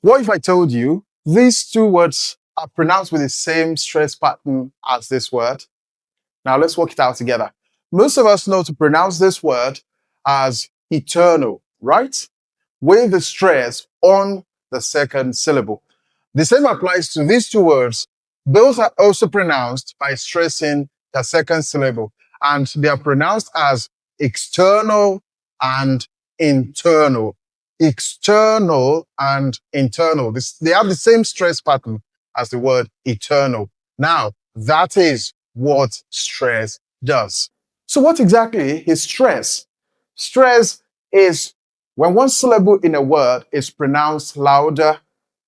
What if I told you these two words are pronounced with the same stress pattern as this word? Now let's work it out together. Most of us know to pronounce this word as eternal, right? With the stress on the second syllable. The same applies to these two words. Both are also pronounced by stressing the second syllable, and they are pronounced as external and internal. External and internal. They have the same stress pattern as the word eternal. Now, that is what stress does. So, what exactly is stress? Stress is when one syllable in a word is pronounced louder,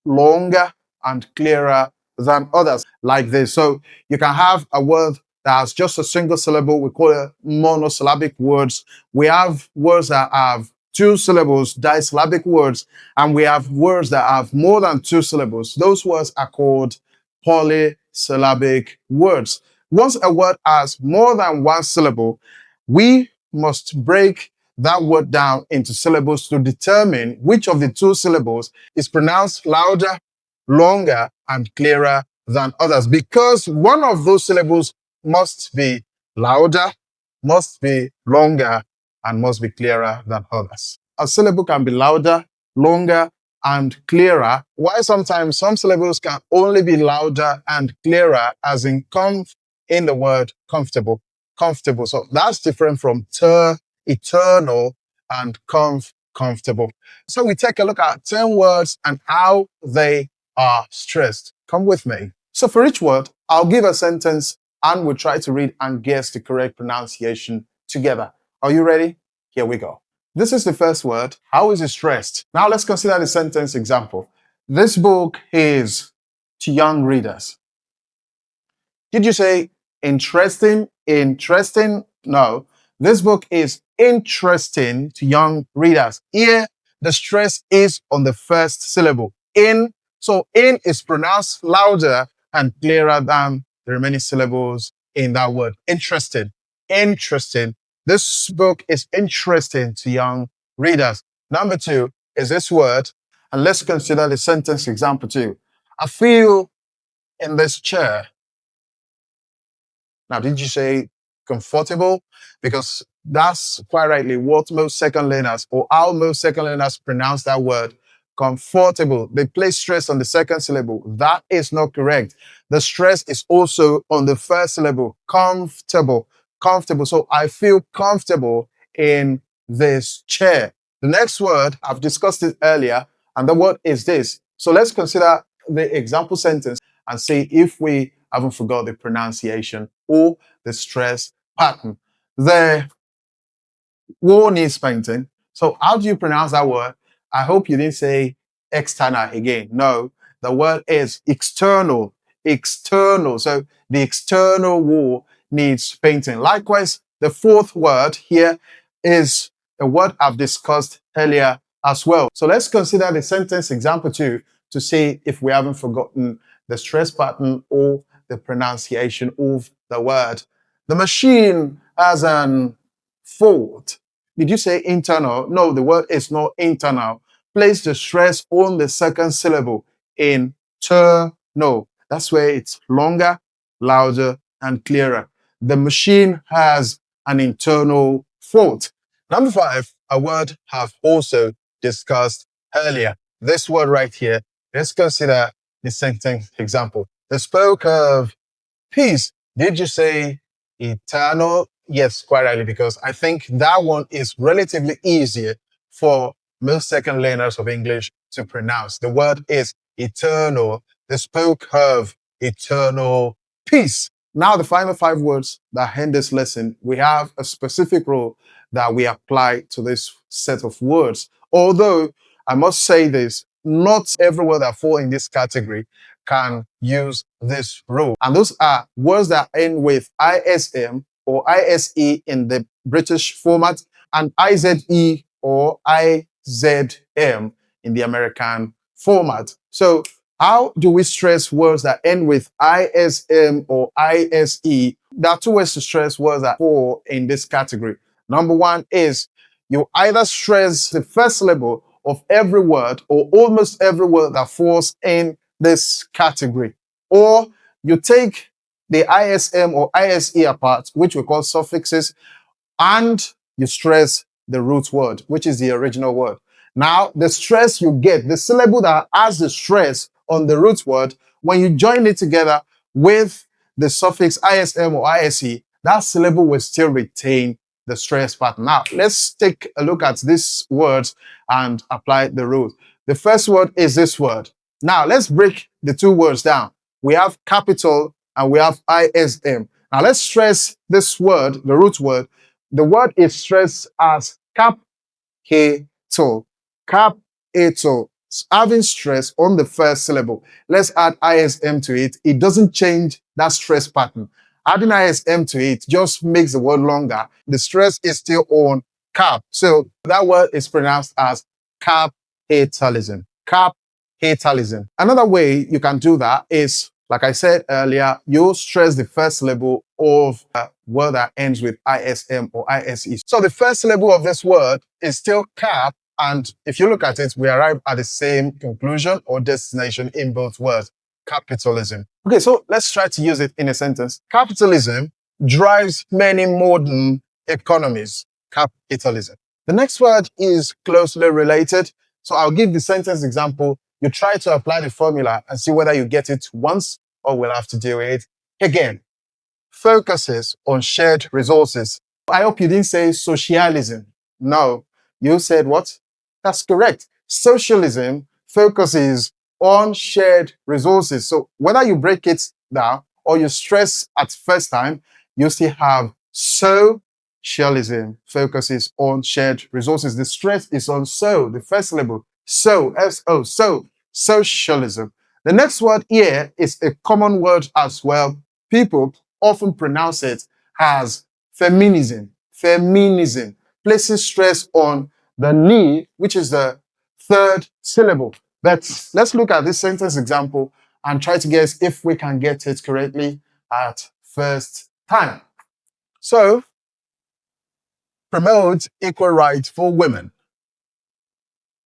longer, and clearer than others, like this. So you can have a word that has just a single syllable. We call it monosyllabic words. We have words that have two syllables, disyllabic words, and we have words that have more than two syllables. Those words are called polysyllabic words. Once a word has more than one syllable, we must break that word down into syllables to determine which of the two syllables is pronounced louder, longer, and clearer than others, because one of those syllables must be louder, must be longer, and must be clearer than others. A syllable can be louder, longer, and clearer, while sometimes some syllables can only be louder and clearer, as in conf in the word comfortable. Comfortable. So that's different from eternal, and comfortable. So we take a look at 10 words and how they are stressed. Come with me. So for each word, I'll give a sentence and we'll try to read and guess the correct pronunciation together. Are you ready? Here we go. This is the first word. How is it stressed? Now let's consider the sentence example. This book is to young readers. Did you say interesting? Interesting? No. This book is interesting to young readers. Here, the stress is on the first syllable. In. So in is pronounced louder and clearer than the remaining syllables in that word. Interesting. Interesting. This book is interesting to young readers. Number two is this word, and let's consider the sentence example too. I feel in this chair. Now, did you say comfortable? Because that's quite rightly what most second learners, or how most second learners pronounce that word, comfortable. They place stress on the second syllable. That is not correct. The stress is also on the first syllable, comfortable, comfortable. So I feel comfortable in this chair. The next word, I've discussed it earlier, and the word is this. So let's consider the example sentence and see if we haven't forgot the pronunciation or the stress pattern. The wall needs painting. So how do you pronounce that word? I hope you didn't say external again. No, the word is external. External. So the external wall needs painting. Likewise, the fourth word here is a word I've discussed earlier as well. So let's consider the sentence example two to see if we haven't forgotten the stress pattern or the pronunciation of the word. The machine has an fault. Did you say internal? No, the word is not internal. Place the stress on the second syllable. Internal. That's where it's longer, louder, and clearer. The machine has an internal fault. Number five, a word I've also discussed earlier. This word right here. Let's consider the sentence example. They spoke of peace. Did you say eternal? Yes, quite rightly, because I think that one is relatively easier for most second learners of English to pronounce. The word is eternal. They spoke of eternal peace. Now, the final five words that end this lesson, we have a specific rule that we apply to this set of words. Although, I must say this, not every word that fall in this category can use this rule. And those are words that end with ISM or ISE in the British format and IZE or IZM in the American format. So how do we stress words that end with ISM or ISE? There are two ways to stress words that fall in this category. Number one is you either stress the first syllable of every word or almost every word that falls in this category. Or you take the ISM or ISE apart, which we call suffixes, and you stress the root word, which is the original word. Now, the stress you get, the syllable that has the stress on the root word, when you join it together with the suffix ISM or ISE, that syllable will still retain the stress pattern. Now, let's take a look at these words and apply the rule. The first word is this word. Now, let's break the two words down. We have capital and we have ISM. Now, let's stress this word, the root word. The word is stressed as capital. Capital. Having stress on the first syllable. Let's add ISM to it. It doesn't change that stress pattern. Adding ISM to it just makes the word longer. The stress is still on cap. So that word is pronounced as capitalism. Capitalism. Another way you can do that is, like I said earlier, you stress the first syllable of a word that ends with ISM or ISE. So the first syllable of this word is still cap, and if you look at it, we arrive at the same conclusion or destination in both words, capitalism. Okay, so let's try to use it in a sentence. Capitalism drives many modern economies. Capitalism. The next word is closely related. So I'll give the sentence example. You try to apply the formula and see whether you get it once or we'll have to do it again. Focuses on shared resources. I hope you didn't say socialism. No, you said what? That's correct. Socialism focuses on shared resources. So whether you break it down or you stress at first time, you still have socialism focuses on shared resources. The stress is on so, the first syllable. So, S-O, so, socialism. The next word here is a common word as well. People often pronounce it as feminism. Feminism. Placing stress on the ni, which is the third syllable. But let's look at this sentence example and try to guess if we can get it correctly at first time. So, promote equal rights for women.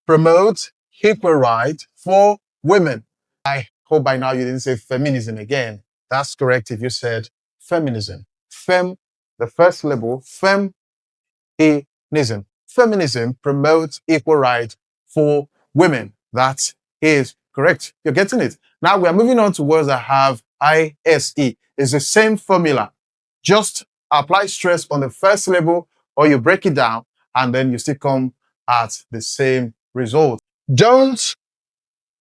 Promote equal rights for women. I hope by now you didn't say feminism again. That's correct if you said feminism. Fem, the first syllable, feminism. Feminism promotes equal rights for women. That is correct. You're getting it. Now we're moving on to words that have ISE. It's the same formula. Just apply stress on the first syllable or you break it down and then you still come at the same result. Don't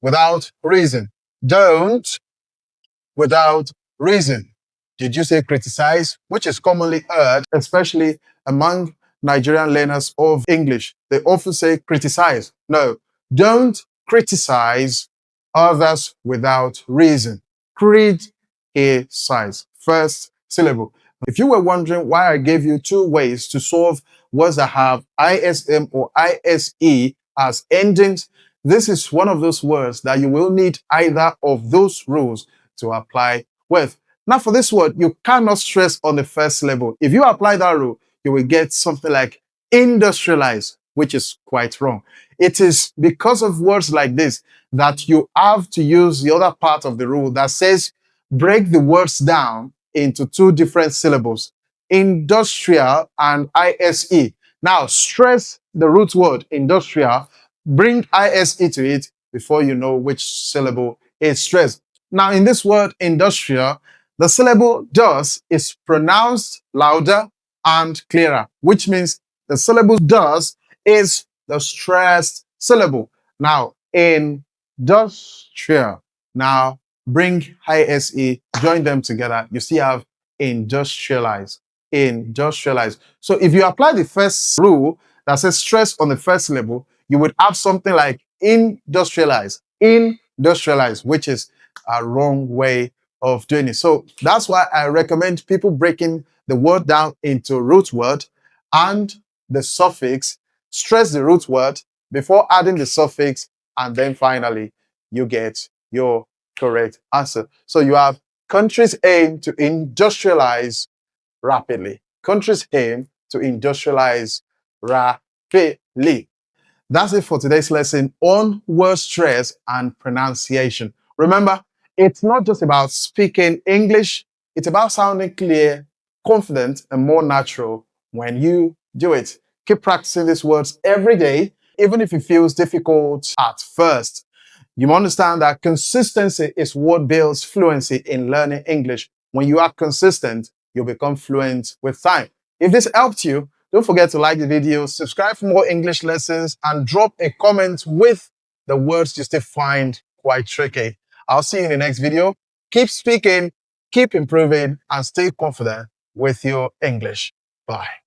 without reason. Don't without reason. Did you say criticize? Which is commonly heard, especially among Nigerian learners of English. They often say criticize. No, don't criticize others without reason. Criticize. First syllable. If you were wondering why I gave you two ways to solve words that have ISM or ISE as endings, this is one of those words that you will need either of those rules to apply with. Now for this word, you cannot stress on the first syllable. If you apply that rule, you will get something like industrialize, which is quite wrong. It is because of words like this that you have to use the other part of the rule that says break the words down into two different syllables, industrial and ISE. Now stress the root word industrial, bring ISE to it before you know which syllable is stressed. Now in this word industrial, the syllable does is pronounced louder and clearer, which means the syllable does is the stressed syllable. Now industrial. Now bring ISE, join them together. You still have industrialize. Industrialize. So if you apply the first rule that says stress on the first syllable, you would have something like industrialize. Industrialize, which is a wrong way of doing it. So that's why I recommend people breaking the word down into root word and the suffix, stress the root word before adding the suffix, and then finally you get your correct answer. So you have countries aim to industrialize rapidly. Countries aim to industrialize rapidly. That's it for today's lesson on word stress and pronunciation. Remember, it's not just about speaking English, it's about sounding clear, confident, and more natural when you do it. Keep practicing these words every day, even if it feels difficult at first. You understand that consistency is what builds fluency in learning English. When you are consistent, you'll become fluent with time. If this helped you, don't forget to like the video, subscribe for more English lessons, and drop a comment with the words you still find quite tricky. I'll see you in the next video. Keep speaking, keep improving, and stay confident with your English. Bye.